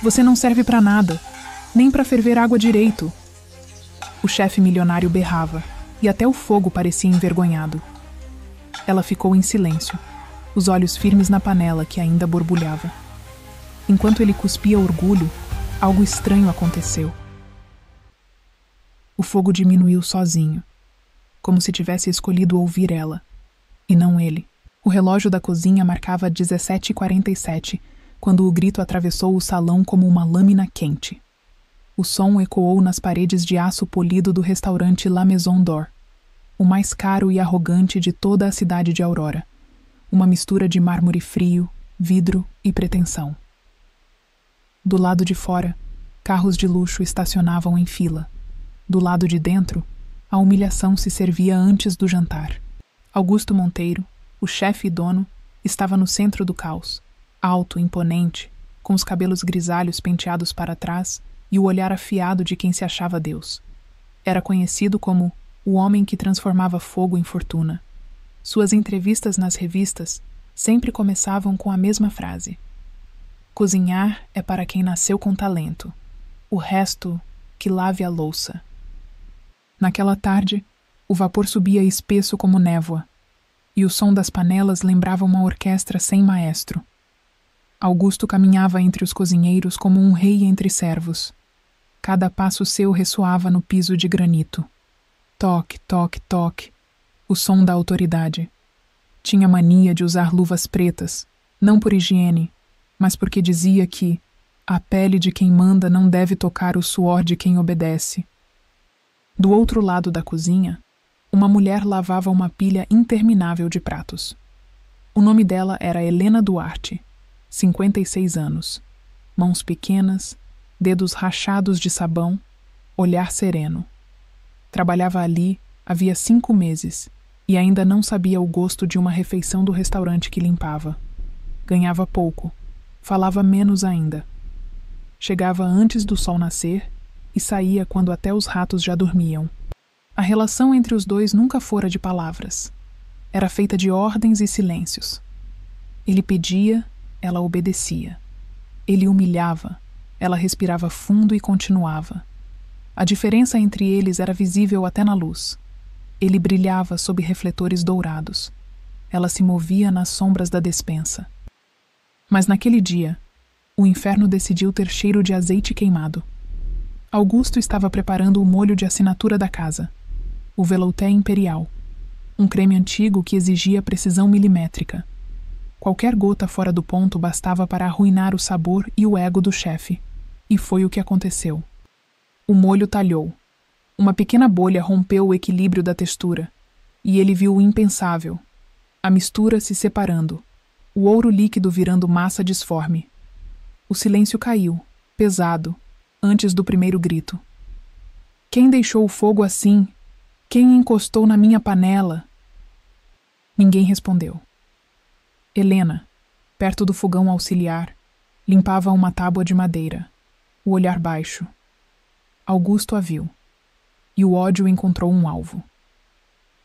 Você não serve para nada, nem para ferver água direito. O chefe milionário berrava, e até o fogo parecia envergonhado. Ela ficou em silêncio, os olhos firmes na panela que ainda borbulhava. Enquanto ele cuspia orgulho, algo estranho aconteceu. O fogo diminuiu sozinho, como se tivesse escolhido ouvir ela, e não ele. O relógio da cozinha marcava 17h47, quando o grito atravessou o salão como uma lâmina quente. O som ecoou nas paredes de aço polido do restaurante La Maison d'Or, o mais caro e arrogante de toda a cidade de Aurora, uma mistura de mármore frio, vidro e pretensão. Do lado de fora, carros de luxo estacionavam em fila. Do lado de dentro, a humilhação se servia antes do jantar. Augusto Monteiro, o chefe e dono, estava no centro do caos, alto, imponente, com os cabelos grisalhos penteados para trás e o olhar afiado de quem se achava Deus. Era conhecido como o homem que transformava fogo em fortuna. Suas entrevistas nas revistas sempre começavam com a mesma frase: cozinhar é para quem nasceu com talento, o resto que lave a louça. Naquela tarde, o vapor subia espesso como névoa, e o som das panelas lembrava uma orquestra sem maestro. Augusto caminhava entre os cozinheiros como um rei entre servos. Cada passo seu ressoava no piso de granito. Toque, toque, toque. O som da autoridade. Tinha mania de usar luvas pretas, não por higiene, mas porque dizia que a pele de quem manda não deve tocar o suor de quem obedece. Do outro lado da cozinha, uma mulher lavava uma pilha interminável de pratos. O nome dela era Helena Duarte, 56 anos, mãos pequenas, dedos rachados de sabão, olhar sereno. Trabalhava ali havia 5 meses e ainda não sabia o gosto de uma refeição do restaurante que limpava. Ganhava pouco, falava menos ainda. Chegava antes do sol nascer e saía quando até os ratos já dormiam. A relação entre os dois nunca fora de palavras. Era feita de ordens e silêncios. Ele pedia, ela obedecia. Ele humilhava, ela respirava fundo e continuava. A diferença entre eles era visível até na luz. Ele brilhava sob refletores dourados. Ela se movia nas sombras da despensa. Mas naquele dia, o inferno decidiu ter cheiro de azeite queimado. Augusto estava preparando o molho de assinatura da casa, o velouté imperial, um creme antigo que exigia precisão milimétrica. Qualquer gota fora do ponto bastava para arruinar o sabor e o ego do chefe, e foi o que aconteceu. O molho talhou. Uma pequena bolha rompeu o equilíbrio da textura, e ele viu o impensável, a mistura se separando, o ouro líquido virando massa disforme. O silêncio caiu, pesado, antes do primeiro grito. Quem deixou o fogo assim? Quem encostou na minha panela? Ninguém respondeu. Helena, perto do fogão auxiliar, limpava uma tábua de madeira, o olhar baixo. Augusto a viu, e o ódio encontrou um alvo.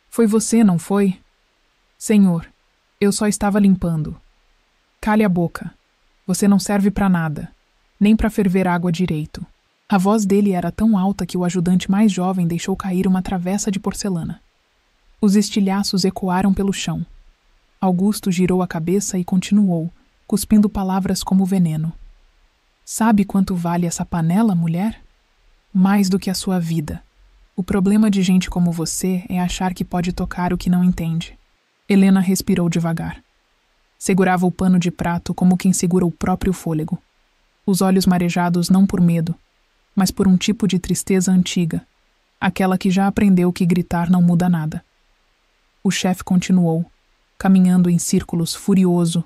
Foi você, não foi? Senhor, eu só estava limpando. Cale a boca. Você não serve para nada, nem para ferver água direito. A voz dele era tão alta que o ajudante mais jovem deixou cair uma travessa de porcelana. Os estilhaços ecoaram pelo chão. Augusto girou a cabeça e continuou, cuspindo palavras como veneno. Sabe quanto vale essa panela, mulher? Mais do que a sua vida. O problema de gente como você é achar que pode tocar o que não entende. Helena respirou devagar. Segurava o pano de prato como quem segura o próprio fôlego. Os olhos marejados não por medo, mas por um tipo de tristeza antiga, aquela que já aprendeu que gritar não muda nada. O chefe continuou, caminhando em círculos furioso,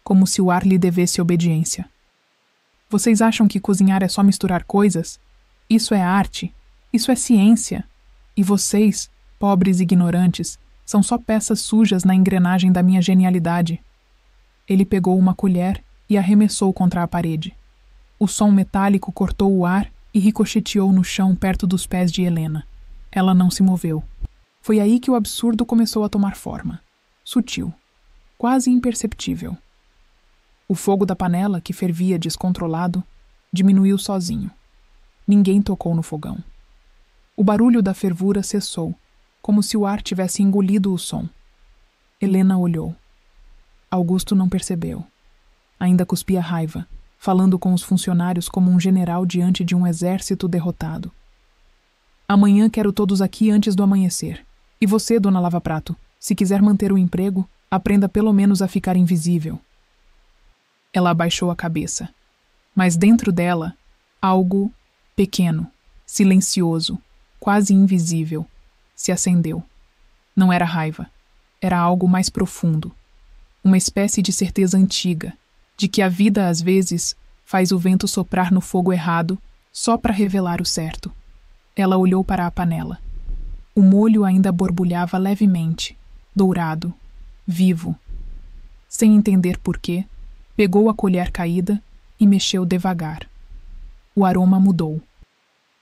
como se o ar lhe devesse obediência. Vocês acham que cozinhar é só misturar coisas? Isso é arte, isso é ciência. E vocês, pobres ignorantes, são só peças sujas na engrenagem da minha genialidade. Ele pegou uma colher e arremessou contra a parede. O som metálico cortou o ar e ricocheteou no chão perto dos pés de Helena. Ela não se moveu. Foi aí que o absurdo começou a tomar forma. Sutil, quase imperceptível. O fogo da panela, que fervia descontrolado, diminuiu sozinho. Ninguém tocou no fogão. O barulho da fervura cessou, como se o ar tivesse engolido o som. Helena olhou. Augusto não percebeu. Ainda cuspia raiva, falando com os funcionários como um general diante de um exército derrotado. Amanhã quero todos aqui antes do amanhecer. E você, dona Lava Prato, se quiser manter o emprego, aprenda pelo menos a ficar invisível. Ela abaixou a cabeça. Mas dentro dela, algo pequeno, silencioso, quase invisível, se acendeu. Não era raiva. Era algo mais profundo. Uma espécie de certeza antiga, de que a vida, às vezes, faz o vento soprar no fogo errado só para revelar o certo. Ela olhou para a panela. O molho ainda borbulhava levemente, dourado, vivo. Sem entender por quê, pegou a colher caída e mexeu devagar. O aroma mudou.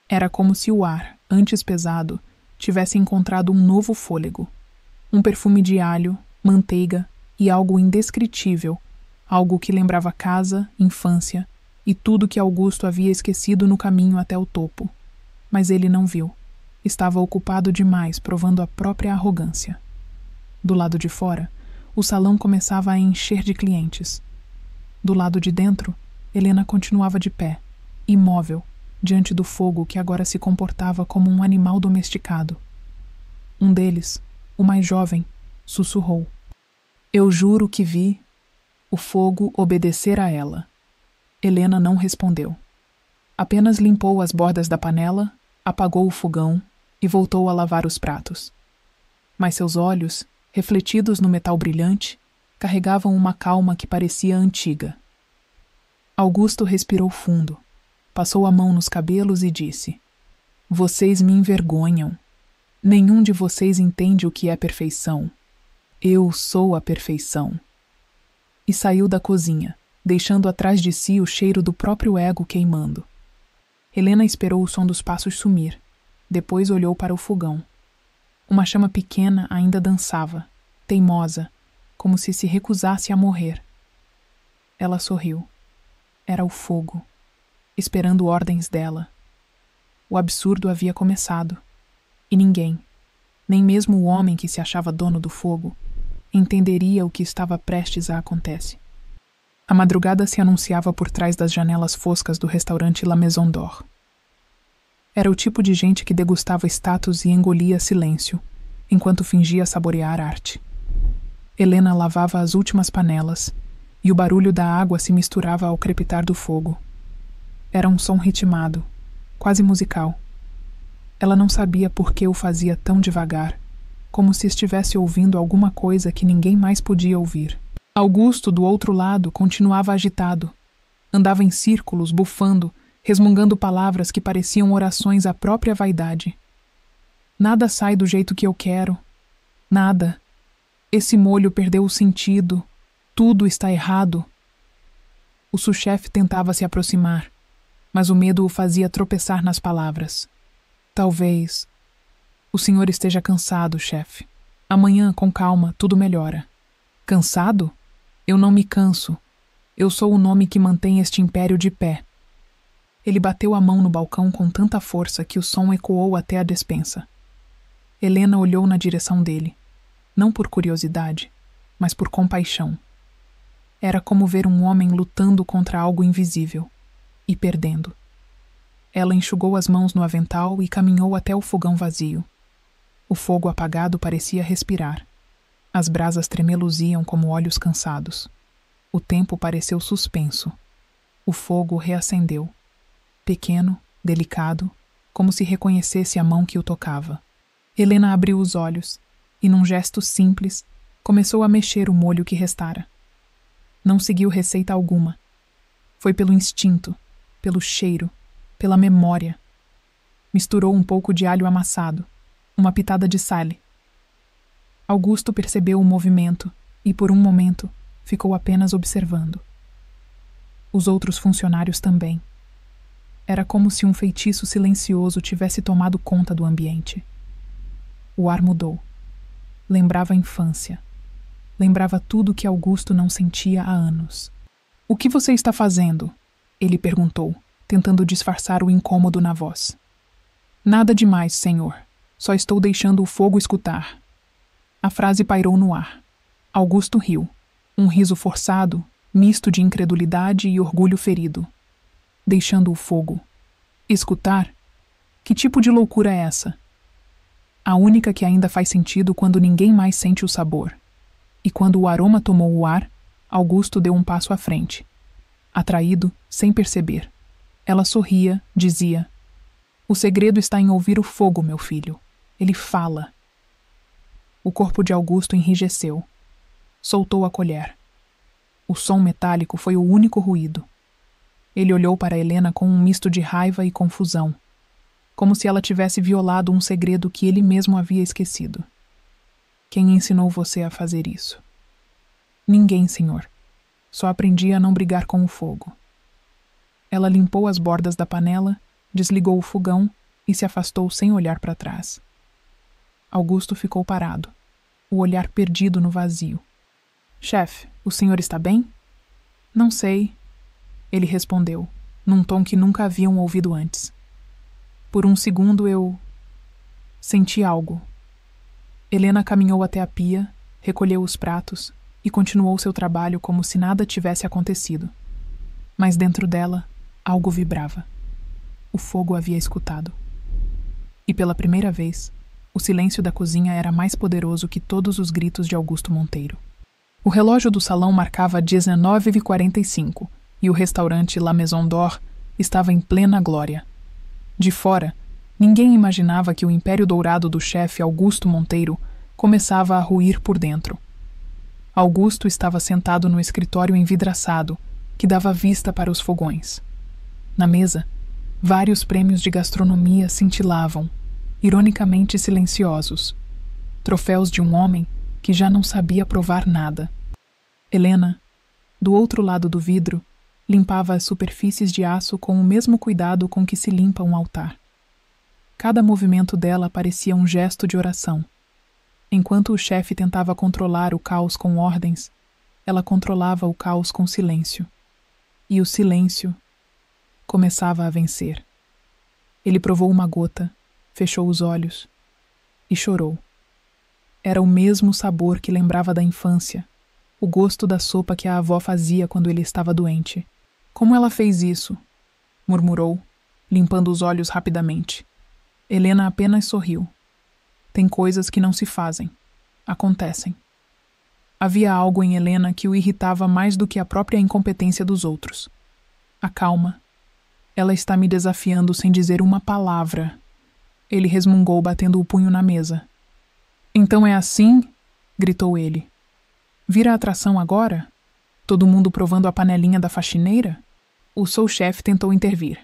Era como se o ar, antes pesado, tivesse encontrado um novo fôlego. Um perfume de alho, manteiga e algo indescritível, algo que lembrava casa, infância e tudo que Augusto havia esquecido no caminho até o topo. Mas ele não viu. Estava ocupado demais provando a própria arrogância. Do lado de fora, o salão começava a encher de clientes. Do lado de dentro, Helena continuava de pé, imóvel, diante do fogo que agora se comportava como um animal domesticado. Um deles, o mais jovem, sussurrou. Eu juro que vi o fogo obedecer a ela. Helena não respondeu. Apenas limpou as bordas da panela, apagou o fogão e voltou a lavar os pratos. Mas seus olhos, refletidos no metal brilhante, carregavam uma calma que parecia antiga. Augusto respirou fundo, passou a mão nos cabelos e disse: Vocês me envergonham. Nenhum de vocês entende o que é perfeição. Eu sou a perfeição. E saiu da cozinha, deixando atrás de si o cheiro do próprio ego queimando. Helena esperou o som dos passos sumir. Depois olhou para o fogão. Uma chama pequena ainda dançava, teimosa, como se recusasse a morrer. Ela sorriu. Era o fogo, esperando ordens dela. O absurdo havia começado. E ninguém, nem mesmo o homem que se achava dono do fogo, entenderia o que estava prestes a acontecer. A madrugada se anunciava por trás das janelas foscas do restaurante La Maison d'Or. Era o tipo de gente que degustava status e engolia silêncio, enquanto fingia saborear arte. Helena lavava as últimas panelas, e o barulho da água se misturava ao crepitar do fogo. Era um som ritmado, quase musical. Ela não sabia por que o fazia tão devagar, como se estivesse ouvindo alguma coisa que ninguém mais podia ouvir. Augusto, do outro lado, continuava agitado. Andava em círculos, bufando, resmungando palavras que pareciam orações à própria vaidade. Nada sai do jeito que eu quero. Nada. Esse molho perdeu o sentido. Tudo está errado. O sous-chefe tentava se aproximar, mas o medo o fazia tropeçar nas palavras. Talvez. O senhor esteja cansado, chefe. Amanhã, com calma, tudo melhora. Cansado? Eu não me canso. Eu sou o nome que mantém este império de pé. Ele bateu a mão no balcão com tanta força que o som ecoou até a despensa. Helena olhou na direção dele, não por curiosidade, mas por compaixão. Era como ver um homem lutando contra algo invisível e perdendo. Ela enxugou as mãos no avental e caminhou até o fogão vazio. O fogo apagado parecia respirar. As brasas tremeluziam como olhos cansados. O tempo pareceu suspenso. O fogo reacendeu. Pequeno, delicado, como se reconhecesse a mão que o tocava. Helena abriu os olhos e, num gesto simples, começou a mexer o molho que restara. Não seguiu receita alguma. Foi pelo instinto, pelo cheiro, pela memória. Misturou um pouco de alho amassado, uma pitada de sal. Augusto percebeu o movimento e, por um momento, ficou apenas observando. Os outros funcionários também. Era como se um feitiço silencioso tivesse tomado conta do ambiente. O ar mudou. Lembrava a infância. Lembrava tudo que Augusto não sentia há anos. O que você está fazendo? Ele perguntou, tentando disfarçar o incômodo na voz. Nada demais, senhor. Só estou deixando o fogo escutar. A frase pairou no ar. Augusto riu. Um riso forçado, misto de incredulidade e orgulho ferido. Deixando o fogo. Escutar? Que tipo de loucura é essa? A única que ainda faz sentido quando ninguém mais sente o sabor. E quando o aroma tomou o ar, Augusto deu um passo à frente. Atraído, sem perceber. Ela sorria, dizia: "O segredo está em ouvir o fogo, meu filho. Ele fala." O corpo de Augusto enrijeceu. Soltou a colher. O som metálico foi o único ruído. Ele olhou para Helena com um misto de raiva e confusão, como se ela tivesse violado um segredo que ele mesmo havia esquecido. "Quem ensinou você a fazer isso?" "Ninguém, senhor. Só aprendi a não brigar com o fogo." Ela limpou as bordas da panela, desligou o fogão e se afastou sem olhar para trás. Augusto ficou parado, o olhar perdido no vazio. "Chefe, o senhor está bem?" "Não sei." Ele respondeu, num tom que nunca haviam ouvido antes. "Por um segundo eu senti algo." Helena caminhou até a pia, recolheu os pratos e continuou seu trabalho como se nada tivesse acontecido. Mas dentro dela, algo vibrava. O fogo havia escutado. E pela primeira vez, o silêncio da cozinha era mais poderoso que todos os gritos de Augusto Monteiro. O relógio do salão marcava 19h45 e o restaurante La Maison d'Or estava em plena glória. De fora, ninguém imaginava que o império dourado do chefe Augusto Monteiro começava a ruir por dentro. Augusto estava sentado no escritório envidraçado, que dava vista para os fogões. Na mesa, vários prêmios de gastronomia cintilavam, ironicamente silenciosos, troféus de um homem que já não sabia provar nada. Helena, do outro lado do vidro, limpava as superfícies de aço com o mesmo cuidado com que se limpa um altar. Cada movimento dela parecia um gesto de oração. Enquanto o chefe tentava controlar o caos com ordens, ela controlava o caos com silêncio. E o silêncio começava a vencer. Ele provou uma gota, fechou os olhos e chorou. Era o mesmo sabor que lembrava da infância, o gosto da sopa que a avó fazia quando ele estava doente. "Como ela fez isso?" murmurou, limpando os olhos rapidamente. Helena apenas sorriu. "Tem coisas que não se fazem. Acontecem." Havia algo em Helena que o irritava mais do que a própria incompetência dos outros. "Acalma. Ela está me desafiando sem dizer uma palavra." Ele resmungou, batendo o punho na mesa. "Então é assim?" gritou ele. "Vira a atração agora? Todo mundo provando a panelinha da faxineira?" O sous-chefe tentou intervir.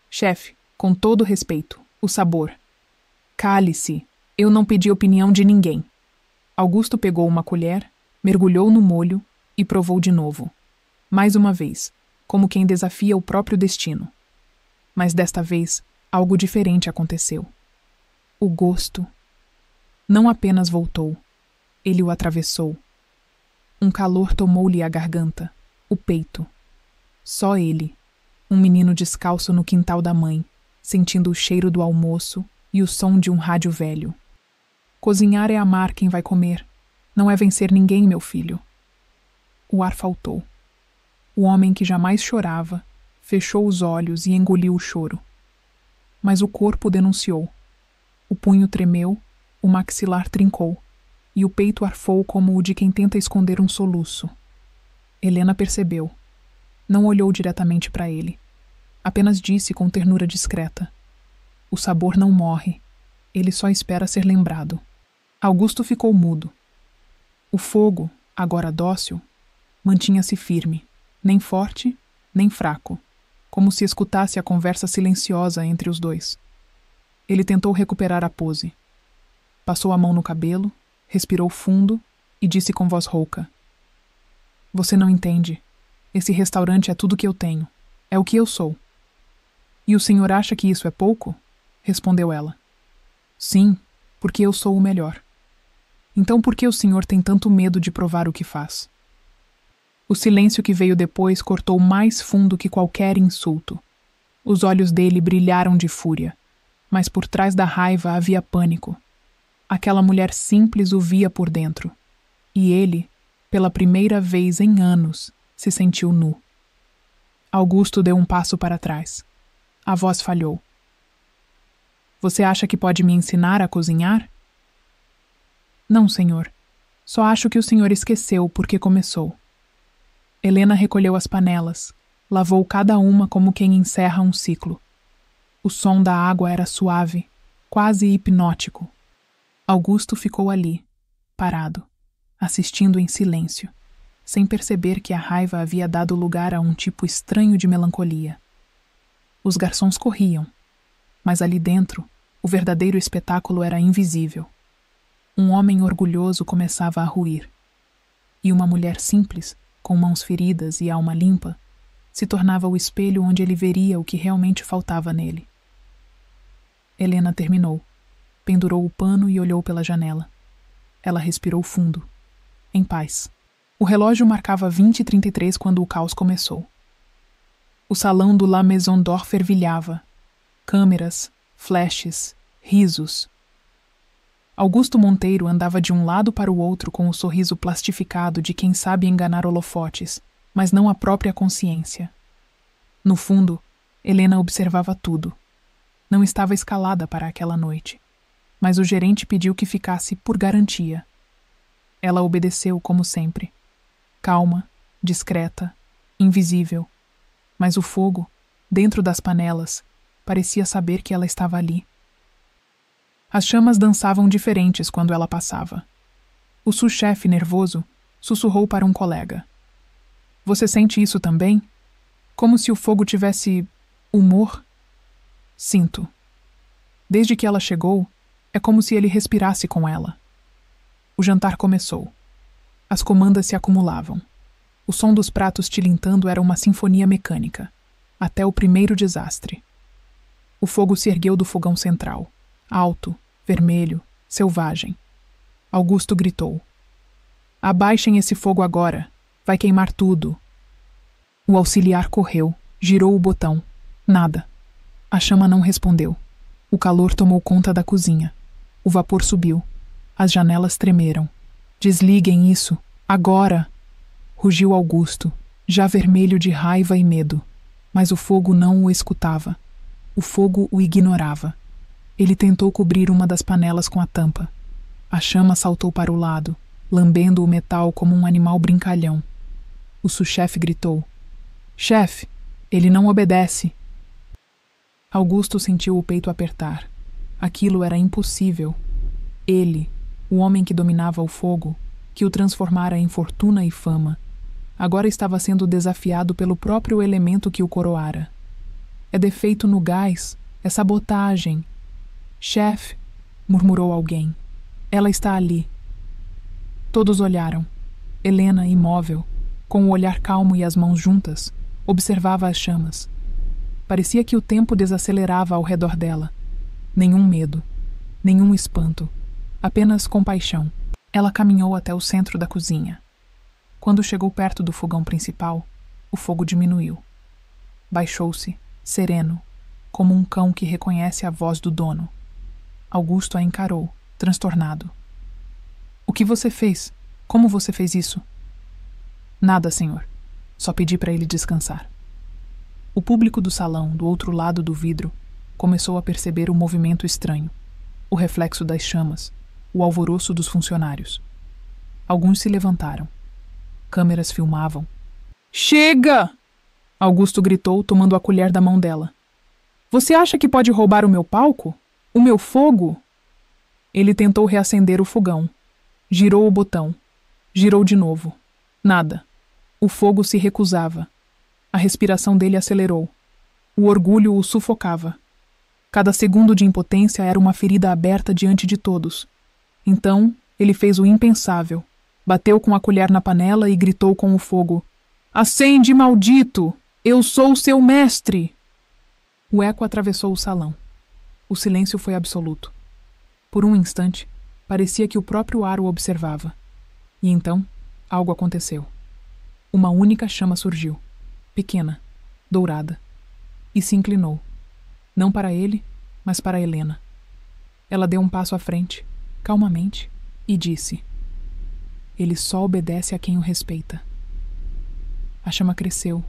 "Chefe, com todo respeito, o sabor." "Cale-se. Eu não pedi opinião de ninguém." Augusto pegou uma colher, mergulhou no molho e provou de novo. Mais uma vez, como quem desafia o próprio destino. Mas desta vez, algo diferente aconteceu. O gosto não apenas voltou, ele o atravessou. Um calor tomou-lhe a garganta, o peito. Só ele, um menino descalço no quintal da mãe, sentindo o cheiro do almoço e o som de um rádio velho. "Cozinhar é amar quem vai comer. Não é vencer ninguém, meu filho." O ar faltou. O homem que jamais chorava fechou os olhos e engoliu o choro. Mas o corpo denunciou. O punho tremeu, o maxilar trincou, e o peito arfou como o de quem tenta esconder um soluço. Helena percebeu. Não olhou diretamente para ele. Apenas disse com ternura discreta: "O sabor não morre. Ele só espera ser lembrado." Augusto ficou mudo. O fogo, agora dócil, mantinha-se firme, nem forte, nem fraco, como se escutasse a conversa silenciosa entre os dois. Ele tentou recuperar a pose. Passou a mão no cabelo, respirou fundo e disse com voz rouca: "Você não entende. Esse restaurante é tudo que eu tenho. É o que eu sou." "E o senhor acha que isso é pouco?" respondeu ela. "Sim, porque eu sou o melhor." "Então por que o senhor tem tanto medo de provar o que faz?" O silêncio que veio depois cortou mais fundo que qualquer insulto. Os olhos dele brilharam de fúria, mas por trás da raiva havia pânico. Aquela mulher simples o via por dentro, e ele, pela primeira vez em anos, se sentiu nu. Augusto deu um passo para trás. A voz falhou. Você acha que pode me ensinar a cozinhar? Não, senhor. Só acho que o senhor esqueceu porque começou. Helena recolheu as panelas, lavou cada uma como quem encerra um ciclo. O som da água era suave, quase hipnótico. Augusto ficou ali, parado, assistindo em silêncio, sem perceber que a raiva havia dado lugar a um tipo estranho de melancolia. Os garçons corriam, mas ali dentro, o verdadeiro espetáculo era invisível. Um homem orgulhoso começava a ruir, e uma mulher simples, com mãos feridas e alma limpa, se tornava o espelho onde ele veria o que realmente faltava nele. Helena terminou, pendurou o pano e olhou pela janela. Ela respirou fundo, em paz. O relógio marcava 20h33 quando o caos começou. O salão do La Maison d'Or fervilhava. Câmeras, flashes, risos. Augusto Monteiro andava de um lado para o outro com o sorriso plastificado de quem sabe enganar holofotes, mas não a própria consciência. No fundo, Helena observava tudo. Não estava escalada para aquela noite, mas o gerente pediu que ficasse por garantia. Ela obedeceu como sempre. Calma, discreta, invisível. Mas o fogo, dentro das panelas, parecia saber que ela estava ali. As chamas dançavam diferentes quando ela passava. O sous-chefe, nervoso, sussurrou para um colega. Você sente isso também? Como se o fogo tivesse humor? Sinto. Desde que ela chegou, é como se ele respirasse com ela. O jantar começou. As comandas se acumulavam. O som dos pratos tilintando era uma sinfonia mecânica, até o primeiro desastre. O fogo se ergueu do fogão central, alto, vermelho, selvagem. Augusto gritou. Abaixem esse fogo agora. Vai queimar tudo. O auxiliar correu, girou o botão. Nada. A chama não respondeu. O calor tomou conta da cozinha. O vapor subiu. As janelas tremeram. Desliguem isso. Agora! Rugiu Augusto, já vermelho de raiva e medo. Mas o fogo não o escutava. O fogo o ignorava. Ele tentou cobrir uma das panelas com a tampa. A chama saltou para o lado, lambendo o metal como um animal brincalhão. O sous-chefe gritou. Chefe, ele não obedece. Augusto sentiu o peito apertar. Aquilo era impossível. Ele, o homem que dominava o fogo, que o transformara em fortuna e fama, agora estava sendo desafiado pelo próprio elemento que o coroara. É defeito no gás, é sabotagem. Chefe, murmurou alguém. Ela está ali. Todos olharam. Helena, imóvel, com o olhar calmo e as mãos juntas, observava as chamas. Parecia que o tempo desacelerava ao redor dela. Nenhum medo, nenhum espanto, apenas compaixão. Ela caminhou até o centro da cozinha. Quando chegou perto do fogão principal, o fogo diminuiu. Baixou-se, sereno, como um cão que reconhece a voz do dono. Augusto a encarou, transtornado. O que você fez? Como você fez isso? Nada, senhor. Só pedi para ele descansar. O público do salão, do outro lado do vidro, começou a perceber o movimento estranho, o reflexo das chamas, o alvoroço dos funcionários. Alguns se levantaram. Câmeras filmavam. Chega! Augusto gritou, tomando a colher da mão dela. Você acha que pode roubar o meu palco? O meu fogo? Ele tentou reacender o fogão. Girou o botão. Girou de novo. Nada. O fogo se recusava. A respiração dele acelerou. O orgulho o sufocava. Cada segundo de impotência era uma ferida aberta diante de todos. Então, ele fez o impensável. Bateu com a colher na panela e gritou com o fogo. Acende, maldito! Eu sou seu mestre! O eco atravessou o salão. O silêncio foi absoluto. Por um instante, parecia que o próprio ar o observava. E então, algo aconteceu. Uma única chama surgiu. Pequena, dourada. e se inclinou, não para ele, mas para Helena. Ela deu um passo à frente, calmamente, e disse: ele só obedece a quem o respeita. A chama cresceu,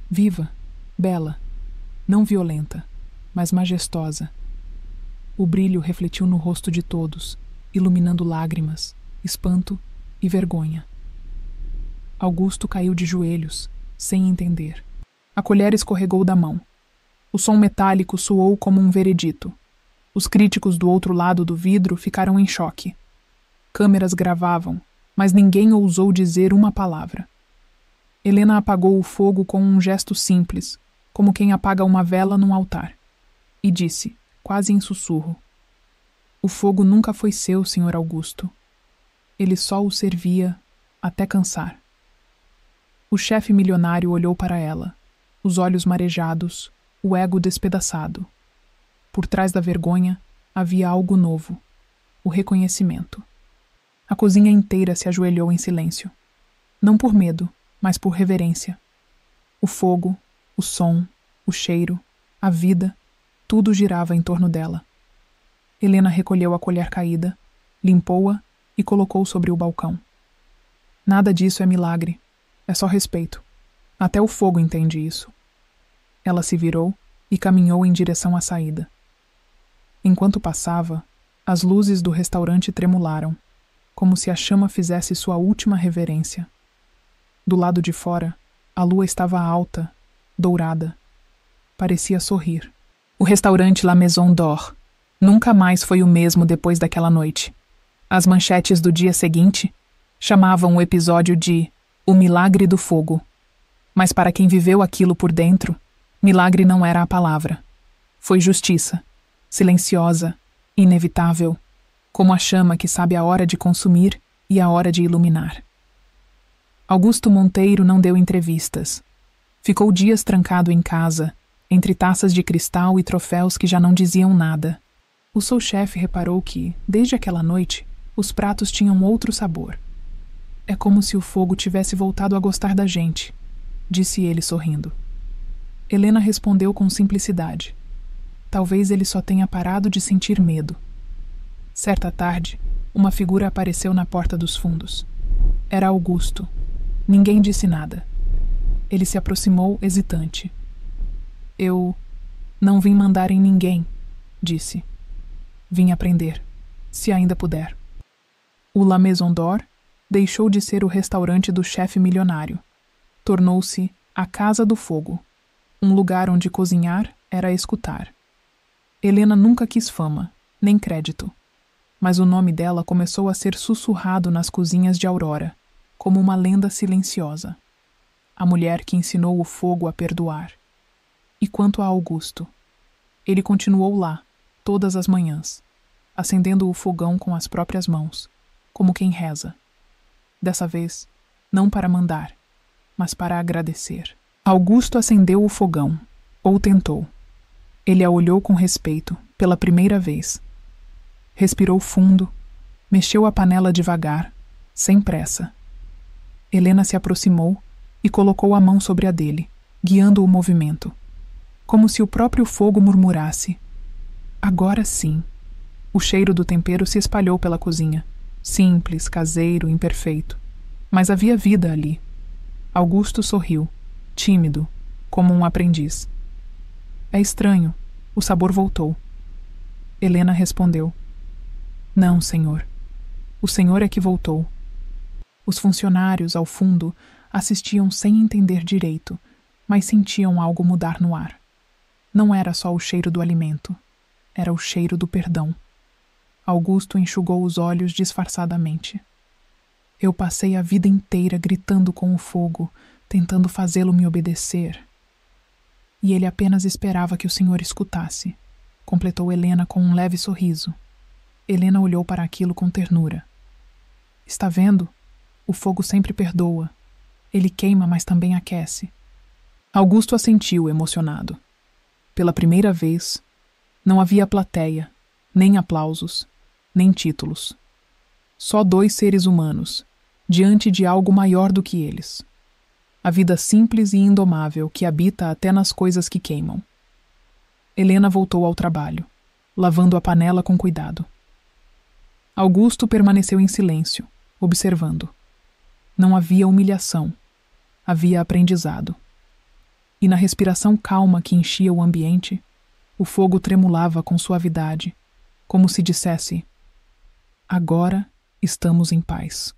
viva, bela, não violenta, mas majestosa. O brilho refletiu no rosto de todos, iluminando lágrimas, espanto e vergonha. Augusto caiu de joelhos, sem entender. A colher escorregou da mão. O som metálico soou como um veredito. Os críticos do outro lado do vidro ficaram em choque. Câmeras gravavam, mas ninguém ousou dizer uma palavra. Helena apagou o fogo com um gesto simples, como quem apaga uma vela num altar, e disse, quase em sussurro: o fogo nunca foi seu, Sr. Augusto. Ele só o servia até cansar. O chefe milionário olhou para ela, os olhos marejados, o ego despedaçado. Por trás da vergonha havia algo novo, o reconhecimento. A cozinha inteira se ajoelhou em silêncio. Não por medo, mas por reverência. O fogo, o som, o cheiro, a vida, tudo girava em torno dela. Helena recolheu a colher caída, limpou-a e colocou sobre o balcão. Nada disso é milagre, é só respeito. Até o fogo entende isso. Ela se virou e caminhou em direção à saída. Enquanto passava, as luzes do restaurante tremularam, como se a chama fizesse sua última reverência. Do lado de fora, a lua estava alta, dourada. Parecia sorrir. O restaurante La Maison d'Or nunca mais foi o mesmo depois daquela noite. As manchetes do dia seguinte chamavam o episódio de O Milagre do Fogo. Mas para quem viveu aquilo por dentro, milagre não era a palavra. Foi justiça, silenciosa, inevitável, como a chama que sabe a hora de consumir e a hora de iluminar. Augusto Monteiro não deu entrevistas. Ficou dias trancado em casa, entre taças de cristal e troféus que já não diziam nada. O sous-chefe reparou que, desde aquela noite, os pratos tinham outro sabor. É como se o fogo tivesse voltado a gostar da gente, disse ele sorrindo. Helena respondeu com simplicidade. Talvez ele só tenha parado de sentir medo. Certa tarde, uma figura apareceu na porta dos fundos. Era Augusto. Ninguém disse nada. Ele se aproximou, hesitante. Eu não vim mandar em ninguém, disse. Vim aprender, se ainda puder. O La Maison d'Or deixou de ser o restaurante do chefe milionário. Tornou-se a Casa do Fogo, um lugar onde cozinhar era escutar. Helena nunca quis fama, nem crédito, mas o nome dela começou a ser sussurrado nas cozinhas de Aurora, como uma lenda silenciosa. A mulher que ensinou o fogo a perdoar. E quanto a Augusto? Ele continuou lá, todas as manhãs, acendendo o fogão com as próprias mãos, como quem reza. Dessa vez, não para mandar, mas para agradecer. Augusto acendeu o fogão, ou tentou. Ele a olhou com respeito, pela primeira vez. Respirou fundo, mexeu a panela devagar, sem pressa. Helena se aproximou e colocou a mão sobre a dele, guiando o movimento, como se o próprio fogo murmurasse: agora sim. O cheiro do tempero se espalhou pela cozinha, simples, caseiro, imperfeito. Mas havia vida ali. Augusto sorriu, tímido, como um aprendiz. É estranho, o sabor voltou. Helena respondeu: não, senhor. O senhor é que voltou. Os funcionários, ao fundo, assistiam sem entender direito, mas sentiam algo mudar no ar. Não era só o cheiro do alimento, era o cheiro do perdão. Augusto enxugou os olhos disfarçadamente. Eu passei a vida inteira gritando com o fogo, tentando fazê-lo me obedecer. E ele apenas esperava que o senhor escutasse, completou Helena com um leve sorriso. Helena olhou para aquilo com ternura. Está vendo? O fogo sempre perdoa. Ele queima, mas também aquece. Augusto assentiu, emocionado. Pela primeira vez, não havia plateia, nem aplausos, nem títulos. Só dois seres humanos, diante de algo maior do que eles. A vida simples e indomável que habita até nas coisas que queimam. Helena voltou ao trabalho, lavando a panela com cuidado. Augusto permaneceu em silêncio, observando. Não havia humilhação, havia aprendizado. E na respiração calma que enchia o ambiente, o fogo tremulava com suavidade, como se dissesse: agora estamos em paz.